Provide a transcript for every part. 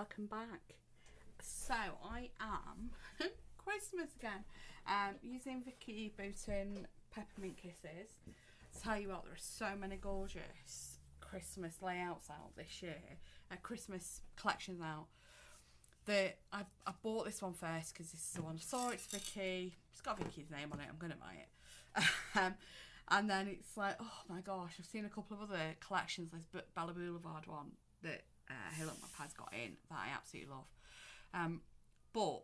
welcome back. So I am Christmas again, using Vicky Boutin Peppermint Kisses. Tell you what, there are so many gorgeous Christmas layouts out this year, Christmas collections out. That I bought this one first because this is the one I saw. It's Vicky. It's got Vicky's name on it. I'm gonna buy it. And then it's like, oh my gosh, I've seen a couple of other collections. There's Bella Boulevard one that Hey Little Magpie's got in that I absolutely love. But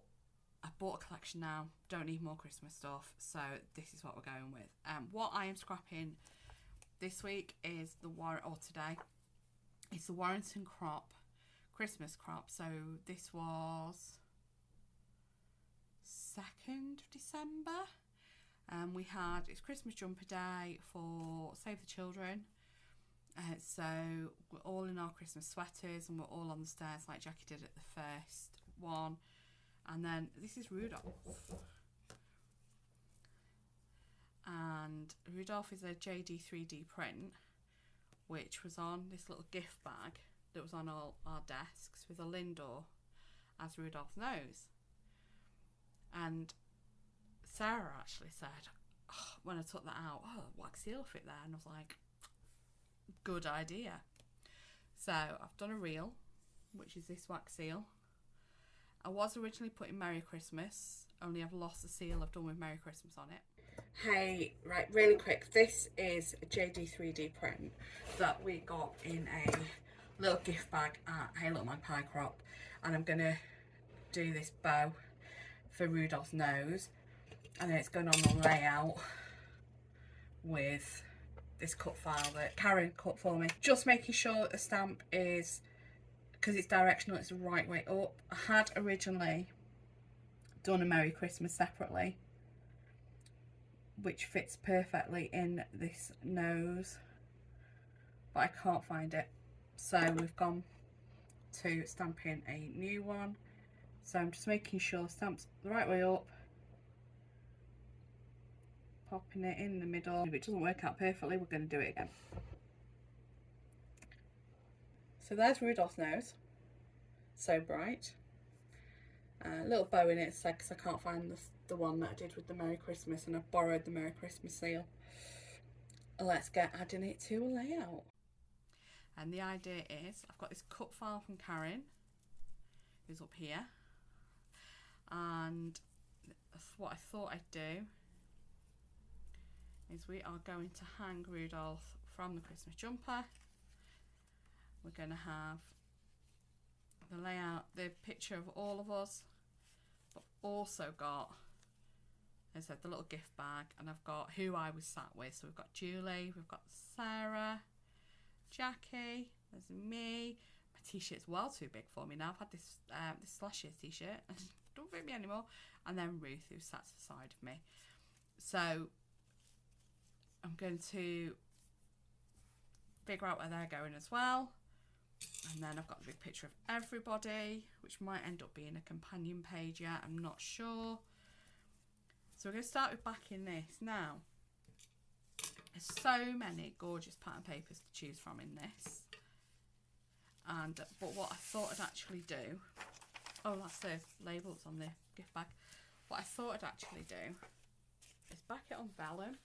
I bought a collection now. Don't need more Christmas stuff, so this is what we're going with. What I am scrapping this week is today. It's the Warrington crop, Christmas crop. So this was 2nd of December. It's Christmas jumper day for Save the Children. So we're all in our Christmas sweaters and we're all on the stairs like Jackie did at the first one. And then this is Rudolph. And Rudolph is a JD 3D print, which was on this little gift bag that was on all our desks with a Lindor as Rudolph's nose. And Sarah actually said, when I took that out, wax seal fit there. And I was like, good idea. So I've done a reel, which is this wax seal. I was originally putting Merry Christmas, only I've lost the seal I've done with Merry Christmas on it. Hey, right, really quick. This is a JD 3D print that we got in a little gift bag at Hey Little Magpie crop. And I'm going to do this bow for Rudolph's nose. And then it's going on the layout with this cut file that Karen cut for me. Just making sure that the stamp is, because it's directional, it's the right way up. I had originally done a Merry Christmas separately, which fits perfectly in this nose, but I can't find it. So we've gone to stamping a new one. So I'm just making sure the stamp's the right way up, popping it in the middle. If it doesn't work out perfectly, we're going to do it again. So there's Rudolph's nose, so bright. A little bow in it, because I can't find the one that I did with the Merry Christmas, and I've borrowed the Merry Christmas seal. Let's get adding it to a layout. And the idea is, I've got this cut file from Karen, who's up here, and what I thought I'd do is we are going to hang Rudolph from the Christmas jumper. We're going to have the layout, the picture of all of us. I've also got, as I said, the little gift bag, and I've got who I was sat with. So we've got Julie, we've got Sarah, Jackie, there's me. My t-shirt's well too big for me now. I've had this last year's t-shirt and it don't fit me anymore. And then Ruth, who sat to the side of me. So I'm going to figure out where they're going as well. And then I've got a big picture of everybody, which might end up being a companion page yet, I'm not sure. So we're going to start with backing this. Now, there's so many gorgeous pattern papers to choose from in this. But what I thought I'd actually do, that's the labels on the gift bag. What I thought I'd actually do is back it on vellum,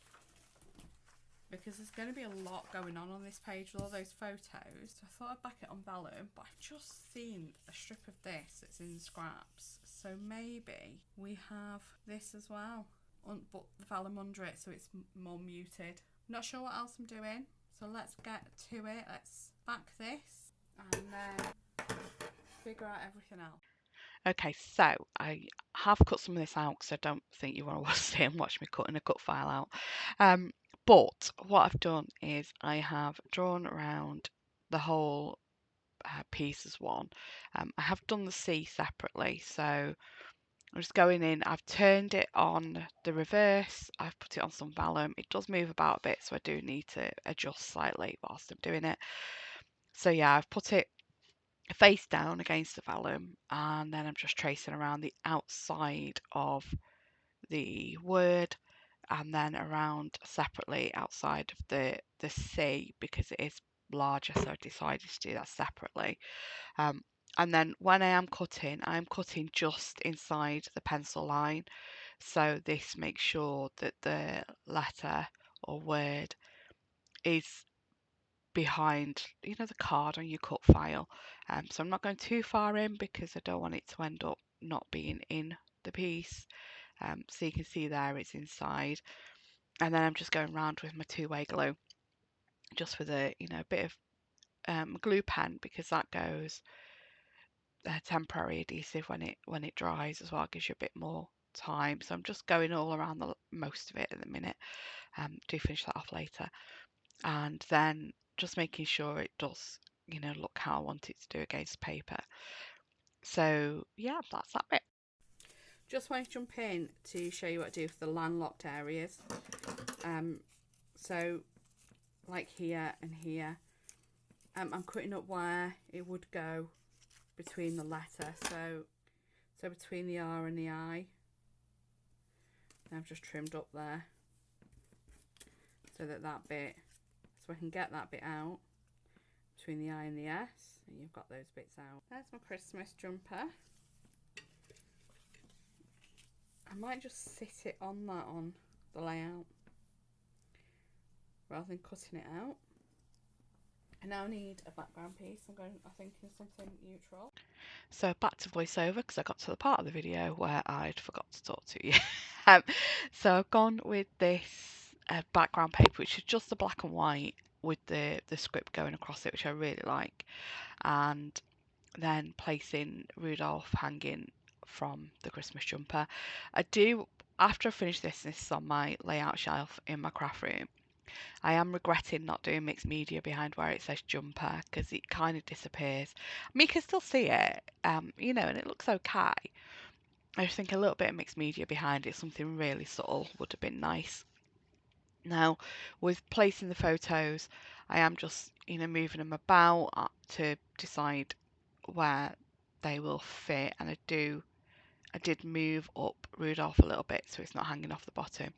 because there's going to be a lot going on this page with all those photos. So I thought I'd back it on vellum, but I've just seen a strip of this that's in scraps. So maybe we have this as well, but the vellum under it, so it's more muted. Not sure what else I'm doing, so let's get to it. Let's back this and then figure out everything else. Okay, so I have cut some of this out because I don't think you want to sit and watch me cutting a cut file out. But what I've done is I have drawn around the whole piece as one. I have done the C separately, so I'm just going in. I've turned it on the reverse. I've put it on some vellum. It does move about a bit, so I do need to adjust slightly whilst I'm doing it. So yeah, I've put it face down against the vellum, and then I'm just tracing around the outside of the word, and then around separately outside of the C, because it is larger, so I decided to do that separately. And then when I am cutting just inside the pencil line. So this makes sure that the letter or word is behind, the card on your cut file. So I'm not going too far in because I don't want it to end up not being in the piece. So you can see there it's inside. And then I'm just going around with my two-way glue, just with a bit of glue pen, because that goes temporary adhesive when it dries as well. It gives you a bit more time. So I'm just going all around the most of it at the minute. Do finish that off later, and then just making sure it does look how I want it to do against paper. So yeah, that's that bit. Just want to jump in to show you what I do for the landlocked areas. So like here and here, I'm cutting up where it would go between the letter, so between the R and the I. And I've just trimmed up there so that bit, so I can get that bit out between the I and the S, and you've got those bits out. There's my Christmas jumper. I might just sit it on the layout rather than cutting it out. I now need a background piece. I think in something neutral. So back to voiceover, because I got to the part of the video where I'd forgot to talk to you. um, so I've gone with this background paper, which is just the black and white with the script going across it, which I really like, and then placing Rudolph hanging from the Christmas jumper. I do, after I finish this is on my layout shelf in my craft room. I am regretting not doing mixed media behind where it says jumper, because it kind of disappears. I mean, you can still see it, and it looks okay. I just think a little bit of mixed media behind it, something really subtle, would have been nice. Now, with placing the photos, I am just, moving them about to decide where they will fit, and I did move up Rudolph a little bit so it's not hanging off the bottom.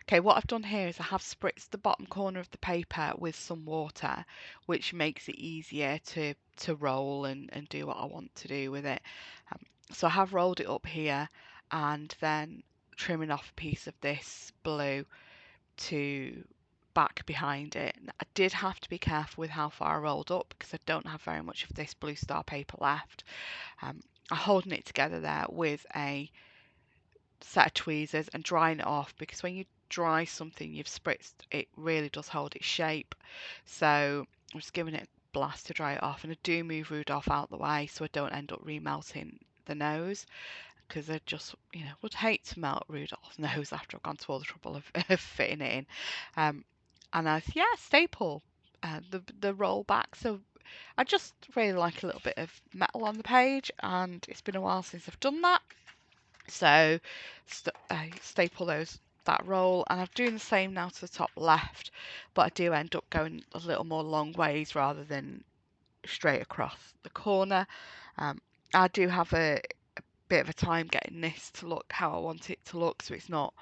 Okay, what I've done here is I have spritzed the bottom corner of the paper with some water, which makes it easier to roll and do what I want to do with it. So I have rolled it up here, and then trimming off a piece of this blue to back behind it. I did have to be careful with how far I rolled up because I don't have very much of this Blue Star paper left. I'm holding it together there with a set of tweezers and drying it off, because when you dry something you've spritzed, it really does hold its shape. So I'm just giving it a blast to dry it off, and I do move Rudolph out the way so I don't end up remelting the nose, because I just would hate to melt Rudolph's nose after I've gone to all the trouble of fitting it in. And I staple the roll back. So I just really like a little bit of metal on the page, and it's been a while since I've done that. So I staple that roll, and I'm doing the same now to the top left, but I do end up going a little more long ways rather than straight across the corner. I do have a bit of a time getting this to look how I want it to look, so it's not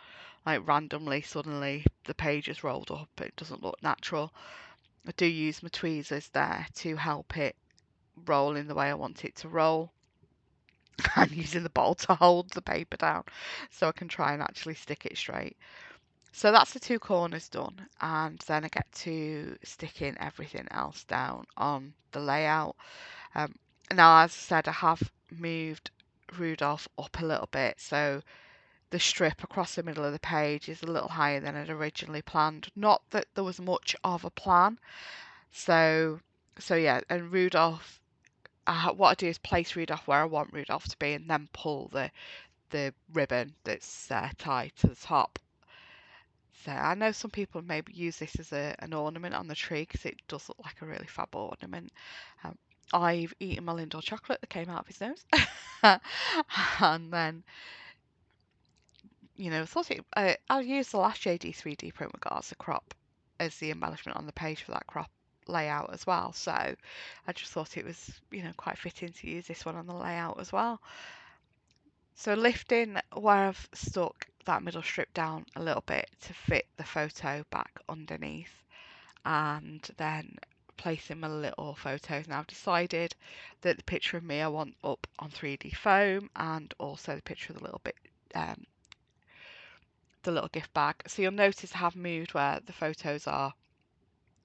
like randomly suddenly the page is rolled up. It doesn't look natural. I do use my tweezers there to help it roll in the way I want it to roll. I'm using the bowl to hold the paper down so I can try and actually stick it straight. So that's the two corners done, and then I get to stick in everything else down on the layout. Now, as I said, I have moved Rudolph up a little bit, so the strip across the middle of the page is a little higher than I'd originally planned. Not that there was much of a plan. So yeah, and Rudolph, what I do is place Rudolph where I want Rudolph to be, and then pull the ribbon that's tied to the top. So I know some people maybe use this as an ornament on the tree, because it does look like a really fab ornament. I've eaten my Lindor chocolate that came out of his nose. And then, I'll use the last JD 3D print we got as a crop, as the embellishment on the page for that crop layout as well. So I just thought it was, quite fitting to use this one on the layout as well. So lifting where I've stuck that middle strip down a little bit to fit the photo back underneath, and then placing my little photos. Now I've decided that the picture of me I want up on 3D foam, and also the picture of the little bit, the little gift bag. So you'll notice I have moved where the photos are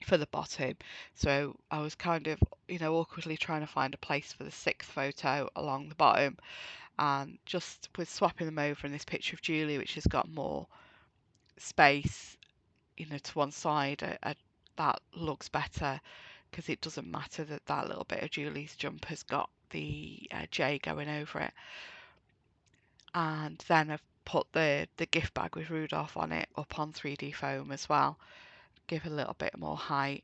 for the bottom. So I was kind of, awkwardly trying to find a place for the sixth photo along the bottom, and just with swapping them over in this picture of Julie, which has got more space, to one side, that looks better, because it doesn't matter that that little bit of Julie's jumper's got the J going over it. And then I've put the gift bag with Rudolph on it up on 3D foam as well, give a little bit more height.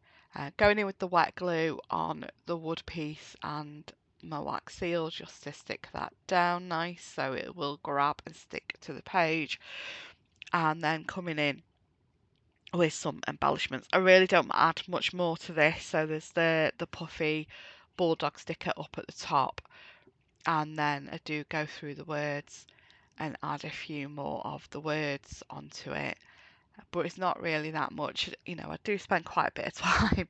Going in with the wet glue on the wood piece and my wax seal, just to stick that down nice so it will grab and stick to the page. And then coming in with some embellishments. I really don't add much more to this. So there's the puffy bulldog sticker up at the top, and then I do go through the words and add a few more of the words onto it, but it's not really that much. I do spend quite a bit of time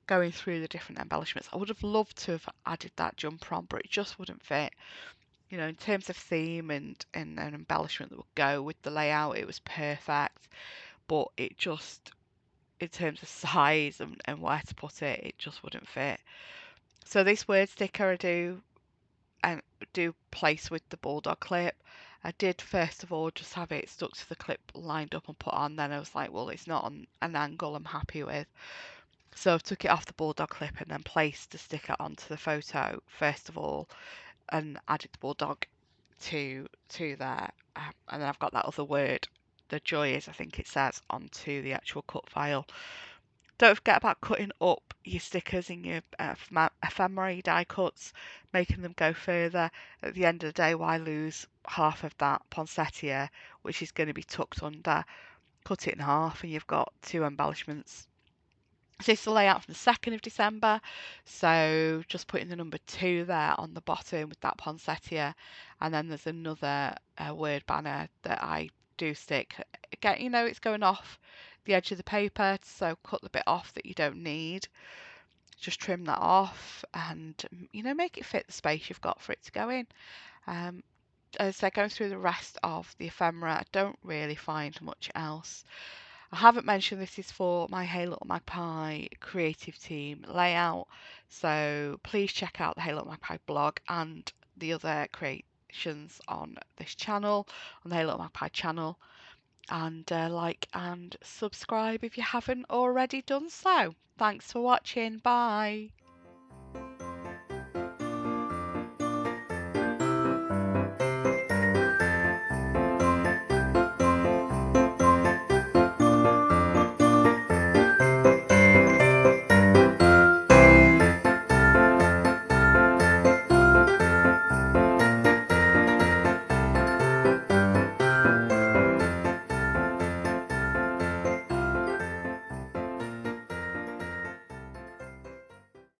going through the different embellishments. I would have loved to have added that jumper on, but it just wouldn't fit. In terms of theme and an embellishment that would go with the layout, it was perfect, but it just, in terms of size and where to put it, it just wouldn't fit. So this word sticker I do place with the bulldog clip. I did first of all just have it stuck to the clip, lined up and put on. Then I was like, well, it's not on an angle I'm happy with. So I took it off the bulldog clip and then placed the sticker onto the photo first of all, and added the bulldog to there. And then I've got that other word, the joy is, I think it says, onto the actual cut file. Don't forget about cutting up your stickers in your ephemera, your die cuts, making them go further. At the end of the day, why lose half of that poinsettia, which is going to be tucked under? Cut it in half and you've got two embellishments. So this is the layout from the 2nd of December. So just putting the number 2 there on the bottom with that poinsettia. And then there's another word banner that I do stick. Again, it's going off the edge of the paper, so cut the bit off that you don't need. Just trim that off and, make it fit the space you've got for it to go in. As I say, going through the rest of the ephemera, I don't really find much else. I haven't mentioned this is for my Hey Little Magpie creative team layout, so please check out the Hey Little Magpie blog and the other creations on this channel, on the Hey Little Magpie channel, and like and subscribe if you haven't already done so. Thanks for watching. Bye.